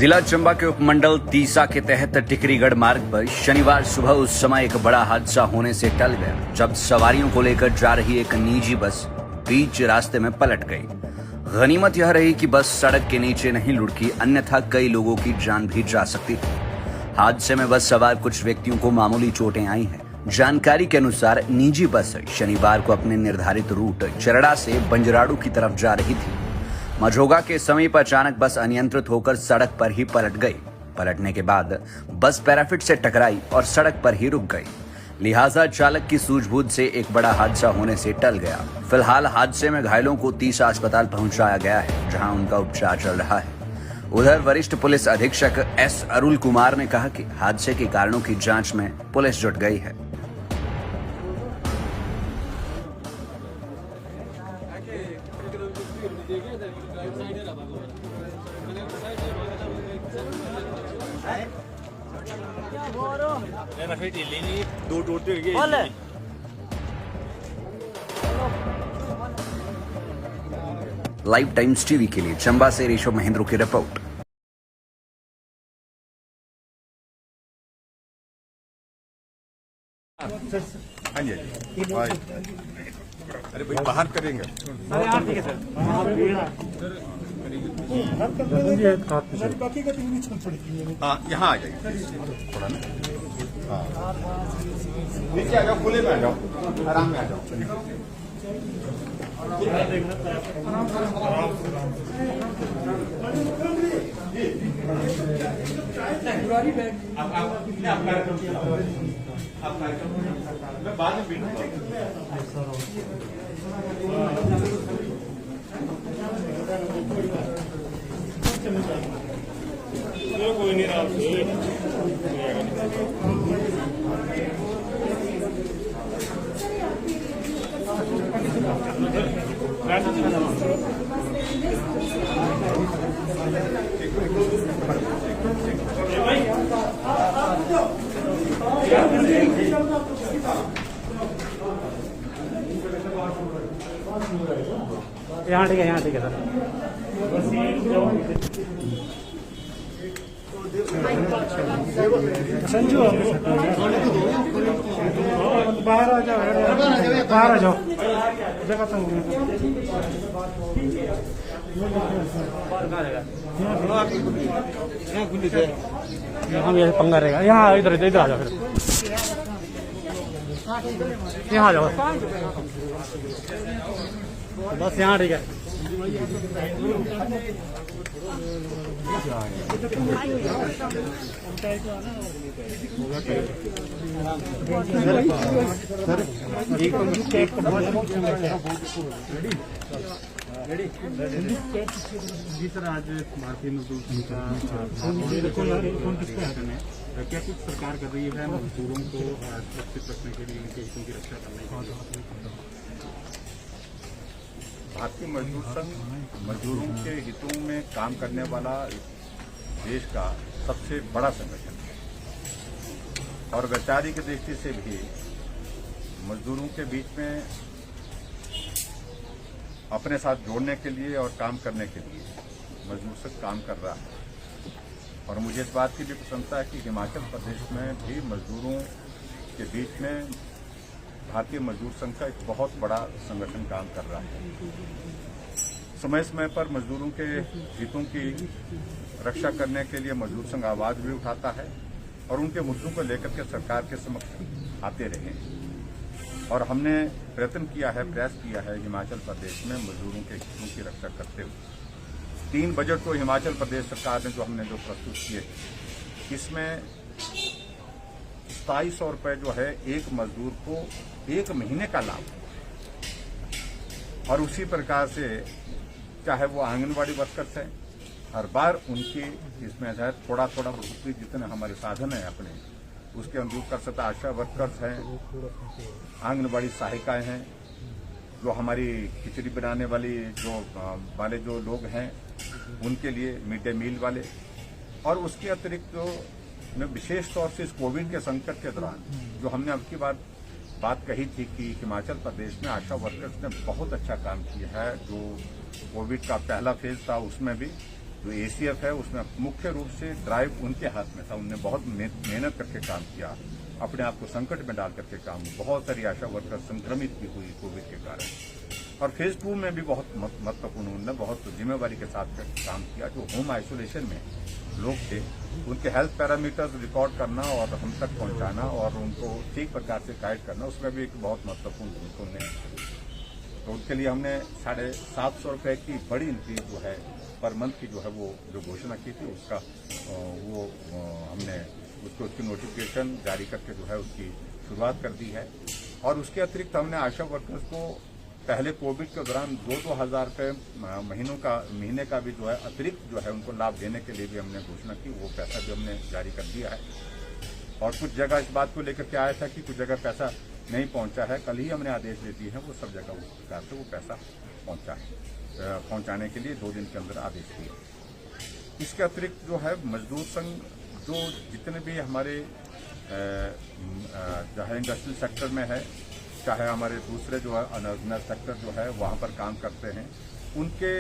जिला चंबा के उपमंडल तीसा के तहत टिकरीगढ़ मार्ग पर शनिवार सुबह उस समय एक बड़ा हादसा होने से टल गया जब सवारियों को लेकर जा रही एक निजी बस बीच रास्ते में पलट गई। गनीमत यह रही कि बस सड़क के नीचे नहीं लुढ़की, अन्यथा कई लोगों की जान भी जा सकती थी। हादसे में बस सवार कुछ व्यक्तियों को मामूली चोटें आई हैं। जानकारी के अनुसार निजी बस शनिवार को अपने निर्धारित रूट चरड़ा से बंजराड़ू की तरफ जा रही थी। मझोगा के समीप अचानक बस अनियंत्रित होकर सड़क पर ही पलट गई। पलटने के बाद बस पैराफिट से टकराई और सड़क पर ही रुक गई। लिहाजा चालक की सूझबूझ से एक बड़ा हादसा होने से टल गया। फिलहाल हादसे में घायलों को तीसा अस्पताल पहुंचाया गया है, जहां उनका उपचार चल रहा है। उधर वरिष्ठ पुलिस अधीक्षक एस अरुल कुमार ने कहा कि हादसे के कारणों की जांच में पुलिस जुट गई है। लाइव टाइम्स टीवी के लिए चंबा से ऋषभ महेंद्र की रिपोर्ट। हाँ जी, अरे भाई बाहर करेंगे। हाँ यहाँ आ जाइए थोड़ा ना। हाँ नीचे आ जाओ, खुले में आ जाओ, आराम में आ जाओ। मैं बाद में कोई नहीं रहा। यहाँ ठीक है, यहाँ ठीक है सर। संजू बाहर आ जाओ, बाहर आ जाओ। जगह तो हम ये पंगा रहेगा। यहाँ इधर इधर आ जाओ, फिर यहाँ आ जाओ बस, यहाँ ठीक है। जी सर, आज भारतीय मजदूर संघ का क्या कुछ सरकार कर रही है मजदूरों को सुरक्षित रखने के लिए, उनके हितों की रक्षा करने के लिए? भारतीय मजदूर संघ मजदूरों के हितों में काम करने वाला देश का सबसे बड़ा संगठन है और वैचारिक दृष्टि से भी मजदूरों के बीच में अपने साथ जोड़ने के लिए और काम करने के लिए मजदूर संघ काम कर रहा है। और मुझे इस बात की भी प्रसन्नता है कि हिमाचल प्रदेश में भी मजदूरों के बीच में भारतीय मजदूर संघ का एक बहुत बड़ा संगठन काम कर रहा है। समय समय पर मजदूरों के हितों की रक्षा करने के लिए मजदूर संघ आवाज भी उठाता है और उनके मुद्दों को लेकर के सरकार के समक्ष आते रहे। और हमने प्रयत्न किया है, प्रयास किया है हिमाचल प्रदेश में मजदूरों के हितों की रक्षा करते हुए। 3 बजट तो हिमाचल प्रदेश सरकार ने हमने प्रस्तुत किए, इसमें 2700 रुपये जो है एक मजदूर को 1 महीने का लाभ, और उसी प्रकार से चाहे वो आंगनबाड़ी वर्कर्स हैं, हर बार उनकी इसमें जो है थोड़ा थोड़ा जितने हमारे साधन हैं अपने उसके अनुरूप कर सकता। आशा वर्कर्स हैं, आंगनबाड़ी सहायिकाएं हैं, जो हमारी खिचड़ी बनाने वाले जो लोग हैं उनके लिए मिड डे मील वाले, और उसके अतिरिक्त जो विशेष तौर से इस कोविड के संकट के दौरान जो हमने अब की बात कही थी कि हिमाचल प्रदेश में आशा वर्कर्स ने बहुत अच्छा काम किया है। जो कोविड का पहला फेज था उसमें भी जो ACF है उसमें मुख्य रूप से ड्राइव उनके हाथ में था। उनने बहुत मेहनत करके काम किया, अपने आप को संकट में डाल करके काम। बहुत सारी आशा वर्कर संक्रमित भी हुई कोविड के कारण। और फेज 2 में भी बहुत महत्वपूर्ण उन्होंने बहुत जिम्मेवारी के साथ काम किया। जो होम आइसोलेशन में लोग थे उनके हेल्थ पैरामीटर्स रिकॉर्ड करना और हम तक पहुंचाना और उनको ठीक प्रकार से गाइड करना, उसमें भी एक बहुत महत्वपूर्ण भूमिका उन्होंने। तो उनके लिए हमने 750 रुपये की बड़ी इंक्रीज जो है पर मंथ की जो है वो जो घोषणा की थी उसका हमने उसकी नोटिफिकेशन जारी करके जो है उसकी शुरुआत कर दी है। और उसके अतिरिक्त हमने आशा वर्कर्स को पहले कोविड के दौरान 2-2 हज़ार रुपये महीने का भी जो है अतिरिक्त जो है उनको लाभ देने के लिए भी हमने घोषणा की। वो पैसा भी हमने जारी कर दिया है। और कुछ जगह इस बात को लेकर के आया था कि कुछ जगह पैसा नहीं पहुंचा है, कल ही हमने आदेश दे दिए हैं, वो सब जगह उस प्रकार से वो पैसा पहुंचाने के लिए 2 दिन के अंदर आदेश दिए। इसके अतिरिक्त जो है मजदूर संघ जो जितने भी हमारे चाहे इंडस्ट्रियल सेक्टर में है, चाहे हमारे दूसरे जो है अनऑर्गेनाइज्ड सेक्टर जो है वहाँ पर काम करते हैं, उनके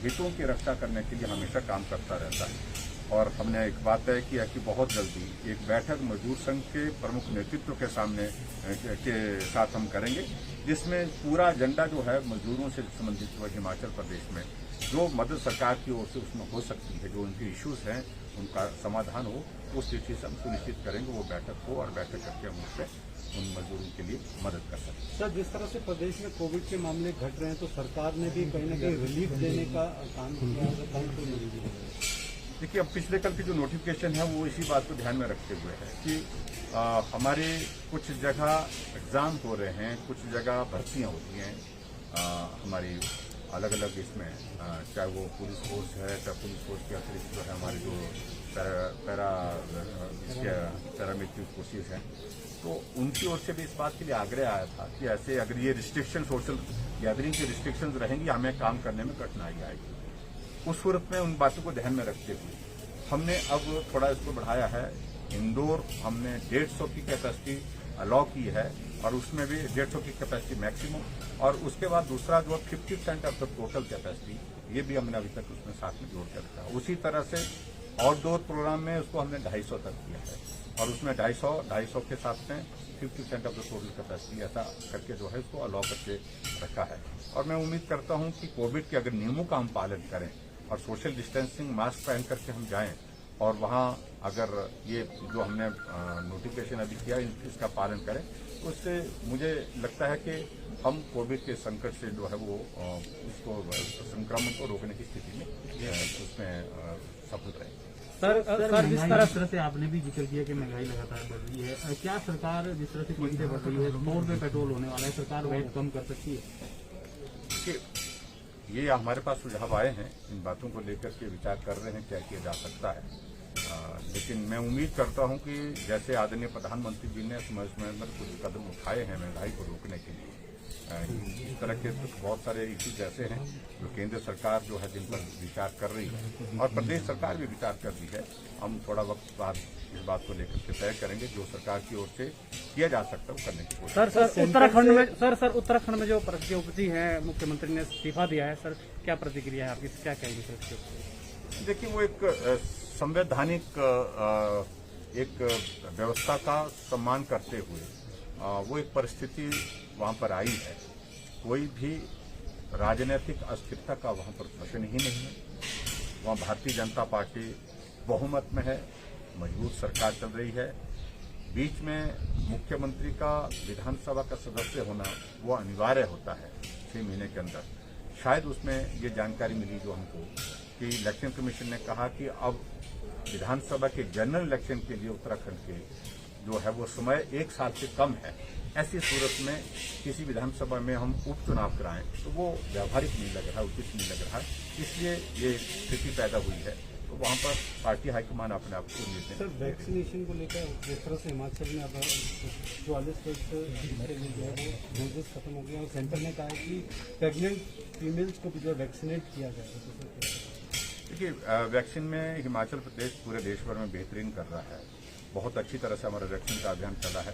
हितों की रक्षा करने के लिए हमेशा काम करता रहता है। और हमने एक बात तय किया कि बहुत जल्दी एक बैठक मजदूर संघ के प्रमुख नेतृत्व के साथ हम करेंगे, जिसमें पूरा एजेंडा जो है मजदूरों से संबंधित हुआ हिमाचल प्रदेश में जो मदद सरकार की ओर से उसमें हो सकती है, जो उनके इश्यूज हैं उनका समाधान हो, उस चीज से हम सुनिश्चित करेंगे वो बैठक हो और बैठक करके हम उससे उन मजदूरों के लिए मदद कर सकते हैं। सर, जिस तरह से प्रदेश में कोविड के मामले घट रहे हैं तो सरकार ने भी कहीं न कहीं रिलीफ देने का काम किया है। देखिए, अब पिछले कल की जो नोटिफिकेशन है वो इसी बात को ध्यान में रखते हुए है कि हमारे कुछ जगह एग्जाम हो रहे हैं, कुछ जगह भर्तियां होती हैं हमारी अलग अलग इसमें, चाहे वो पुलिस फोर्स है, चाहे पुलिस फोर्स के अतिरिक्त जो है हमारे जो पैरामिलिट्री फोर्सेज हैं, तो उनकी ओर से भी इस बात के लिए आग्रह आया था कि ऐसे अगर ये रिस्ट्रिक्शन सोशल गैदरिंग की रिस्ट्रिक्शंस रहेंगी हमें काम करने में कठिनाई आएगी। उस सूरत में उन बातों को ध्यान में रखते हुए हमने अब थोड़ा इसको बढ़ाया है। इंडोर हमने 150 की कैपेसिटी अलाउ की है और उसमें भी 150 की कैपेसिटी मैक्सिमम, और उसके बाद दूसरा जो 50% ऑफ द टोटल कैपेसिटी, ये भी हमने अभी तक उसमें साथ में जोड़ कर रखा है। उसी तरह से आउटडोर प्रोग्राम में उसको हमने 250 तक किया है और उसमें 250 के साथ में 50% ऑफ द टोटल कैपेसिटी ऐसा करके जो है उसको अलाउ करके रखा है। और मैं उम्मीद करता हूं कि कोविड के अगर नियमों का हम पालन करें और सोशल डिस्टेंसिंग मास्क पहन करके हम जाएं और वहां अगर ये जो हमने नोटिफिकेशन अभी किया इसका पालन करें, तो उससे मुझे लगता है कि हम कोविड के संकट से जो है वो उसको संक्रमण को रोकने की स्थिति में उसमें सफल रहेंगे। सर जिस तरह से आपने भी जिक्र किया कि महंगाई लगातार बढ़ रही है, क्या सरकार जिस तरह से कीमतें बढ़ रही है, 100 रुपये पेट्रोल होने वाला है, सरकार वैट कम कर सकती है? ये हमारे पास सुझाव आए हैं, इन बातों को लेकर के विचार कर रहे हैं क्या किया जा सकता है। लेकिन मैं उम्मीद करता हूं कि जैसे आदरणीय प्रधानमंत्री जी ने समय समय पर कुछ कदम उठाए हैं महंगाई को रोकने के लिए, इस तरह के बहुत सारे इश्यूज ऐसे हैं जो केंद्र सरकार जो है जिन पर विचार कर रही है और प्रदेश सरकार भी विचार कर रही है। हम थोड़ा वक्त बाद इस बात को लेकर के तय करेंगे, जो सरकार की ओर से किया जा सकता है वो करने की कोशिश। सर उत्तराखंड में जो प्रतियोगी है, मुख्यमंत्री ने इस्तीफा दिया है, सर क्या प्रतिक्रिया है आपकी, क्या कहेंगे सर? देखिए, वो एक संवैधानिक एक व्यवस्था का सम्मान करते हुए वो एक परिस्थिति वहां पर आई है। कोई भी राजनीतिक अस्थिरता का वहां पर प्रश्न ही नहीं है। वहां भारतीय जनता पार्टी बहुमत में है, मजबूत सरकार चल रही है। बीच में मुख्यमंत्री का विधानसभा का सदस्य होना वो अनिवार्य होता है 6 महीने के अंदर। शायद उसमें ये जानकारी मिली जो हमको कि इलेक्शन कमीशन ने कहा कि अब विधानसभा के जनरल इलेक्शन के लिए उत्तराखंड के जो है वो समय 1 साल से कम है। ऐसी सूरत में किसी विधानसभा में हम उपचुनाव कराएं तो वो व्यावहारिक नहीं लग रहा, उचित नहीं लग रहा, इसलिए ये स्थिति पैदा हुई है। तो वहाँ पर पार्टी हाईकमान अपने आप को निर्णय। सर, वैक्सीनेशन को लेकर जिस तरह से हिमाचल में अब 44% जो है वो डोजेस खत्म हो गए और सेंटर ने कहा है कि प्रेग्नेंट फीमेल्स को भी जो वैक्सीनेट किया जाए। देखिए, वैक्सीन में हिमाचल प्रदेश पूरे देश भर में बेहतरीन कर रहा है। बहुत अच्छी तरह से हमारा वैक्सीन का अभियान चला है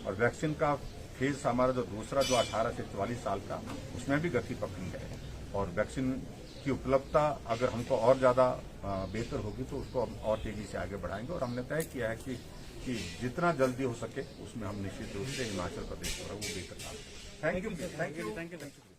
और वैक्सीन का फेज हमारा जो दूसरा जो 18 से 44 साल का, उसमें भी गति पकड़ी है और वैक्सीन उसकी उपलब्धता अगर हमको और ज़्यादा बेहतर होगी तो उसको हम और तेजी से आगे बढ़ाएंगे। और हमने तय किया है कि जितना जल्दी हो सके उसमें हम निश्चित रूप से हिमाचल प्रदेश पर वो बेहतर काम करें। Thank you.